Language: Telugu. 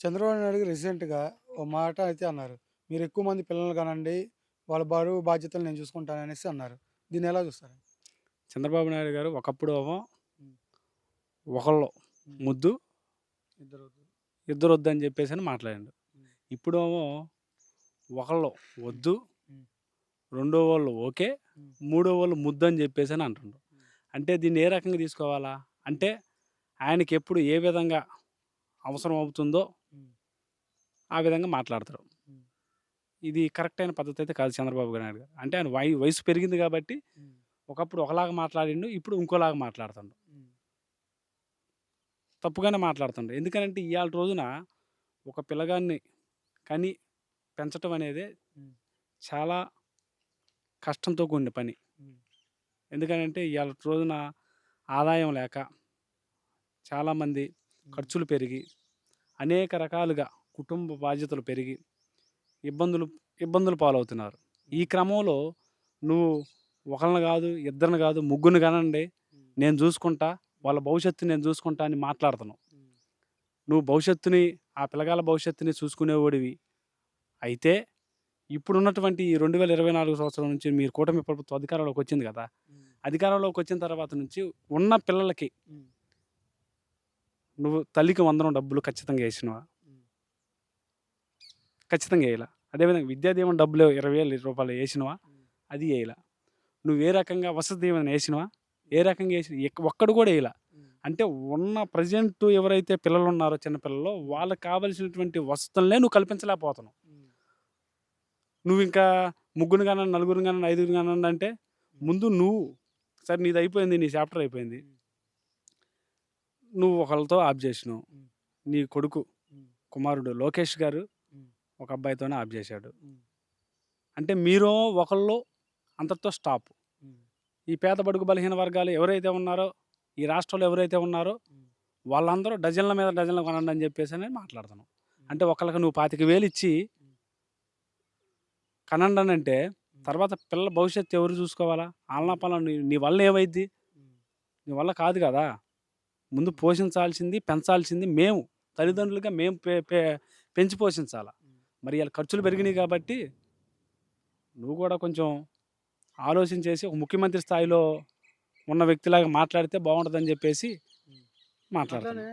చంద్రబాబు నాయుడు గారు రీసెంట్‌గా ఓ మాట అయితే అన్నారు. "మీరు ఎక్కువ మంది పిల్లల్ని కనండి. వాళ్ళ బరువు బాధ్యతలు నేను చూసుకుంటాననేసి" అన్నారు. దీన్నెలా చూస్తారు? చంద్రబాబు నాయుడు గారు ఒకప్పుడు ఏమో హ్మ్. ఒకళ్ళు హ్మ్. ముద్దు, ఇద్దరు. ఇద్దరు వద్దని చెప్పేసని మాట్లాడిండు. హ్మ్. ఇప్పుడేమో ఒకళ్ళు హ్మ్. వద్దు, హ్మ్. రెండో వాళ్ళు ఓకే, హ్మ్. మూడో వాళ్ళు ముద్దు అని చెప్పేసని అంటుండు. హ్మ్. అంటే దీన్ని ఏ రకంగా తీసుకోవాలా? హ్మ్. అంటే ఆయనకెప్పుడు ఏ విధంగా అవసరం అవుతుందో హ్మ్. ఆ విధంగా మాట్లాడతారు. హ్మ్. ఇది కరెక్ట్ అయిన పద్ధతి అయితే కాదు చంద్రబాబు నాయుడు గారు. అంటే ఆయన వయసు పెరిగింది కాబట్టి హ్మ్. ఒకప్పుడు ఒకలాగా మాట్లాడిండు. ఇప్పుడు ఇంకోలాగా మాట్లాడుతుండు. హ్మ్. తప్పుగానే మాట్లాడుతుండు. ఎందుకనంటే ఇయాల రోజున ఒక పిల్లగాన్ని కని పెంచటం అనేది హ్మ్. చాలా కష్టంతో కూడిన పని. హ్మ్. ఎందుకనంటే ఇయాల్టి రోజున ఆదాయం లేక చాలామంది హ్మ్. ఖర్చులు పెరిగి, అనేక రకాలుగా కుటుంబ బాధ్యతలు పెరిగి, ఇబ్బందులు ఇబ్బందులు పాలవుతున్నారు. ఈ హ్మ్. క్రమంలో నువ్వు ఒకళ్ళని గాదు, ఇద్దరిని గాదు, ముగ్గురిని కనండి. హ్మ్. నేను జూసుకుంటా. హ్మ్. వాళ్ళ భవిష్యత్తు నేను జూసుకుంటా అని మాట్లాడుతున్నావు. హ్మ్. నువ్వు భవిష్యత్తుని ఆ పిల్లగాళ్ళ భవిష్యత్తుని చూసుకునేవాడివి అయితే, ఇప్పుడున్నటువంటి ఈ 2024 సంవత్సరం నుంచి మీరు కూటమి ప్రభుత్వం అధికారంలోకొచ్చింది గదా! హ్మ్. అధికారంలోకొచ్చిన తర్వాత నుంచి ఉన్న పిల్లలకి హ్మ్. నువ్వు తల్లికి వందనం డబ్బులు ఖచ్చితంగా యేసినవా? హ్మ్. ఖచ్చితంగా యేయలా. అదేవిధంగా విద్యా దీవెన డబ్బులు రూ. 20,000 యేసినవా? హ్మ్. అది యేయలా. నువ్వు ఏ రకంగా వసతి దీవెన యేసినవా? ఏ హ్మ్. రకంగా యేసి ఒక్కడు గూడా యేయలా. హ్మ్. అంటే ఉన్న ప్రెజెంట్ ఎవరైతే పిల్లలున్నారో చిన్న పిల్లలు హ్మ్. వాళ్ళకి కావాల్సినటువంటి వసతులనే నువ్వు కల్పించలేకపోతున్నావు. హ్మ్. నువ్వింకా ముగ్గురిని కనండి, నలుగురిని కనండి, ఐదుగురిని కనండి అంటే హ్మ్. ముందు నువ్వు సరే నీదయిపోయింది. నీ చాప్టర్ అయిపోయింది. హ్మ్. నువ్వు ఒకళ్ళతో ఆప్ జేసినావు. హ్మ్. నీ కొడుకు హ్మ్. కుమారుడు లోకేష్ గారు హ్మ్. ఒక అబ్బాయితోనే ఆప్ జేశాడు. హ్మ్. అంటే మీరు ఒకళ్ళు అంతటితో స్టాప్. హ్మ్. ఈ పేద బడుగు బలహీన వర్గాలు ఎవరైతే ఉన్నారో, ఈ రాష్ట్రంలో ఎవరైతే ఉన్నారో హ్మ్. వాళ్ళందరూ డజన్ల మీద డజన్లు కొనండి అని జెప్పేసని మాట్లాడుతున్నావు. హ్మ్. అంటే ఒకళ్ళకి నువ్వు 25,000 ఇచ్చి హ్మ్. కనండనంటే హ్మ్. తర్వాత పిల్లల భవిష్యత్తు ఎవరు జూసుకోవాలా? ఆలనా హ్మ్. పాలనా నీ వల్ల ఏమైద్ది? హ్మ్. నీ వల్ల కాదు గదా! ముందు హ్మ్. పోషించాల్సింది, పెంచాల్సింది మేము. హ్మ్. తల్లిదండ్రులుగా మేము పె పె పెంచి పోషించాల. హ్మ్. మరి ఈళ్ళ ఖర్చులు పెరిగినియి గాబట్టి, నువ్వు గూడా కొంచెం ఆలోచించేసి ఒక ముఖ్యమంత్రి స్థాయిలో ఉన్న వ్యక్తిలాగా మాట్లాడితే బావుంటదని జెప్పేసి హ్మ్. మాట్లాడుతున్నా. అట్లనే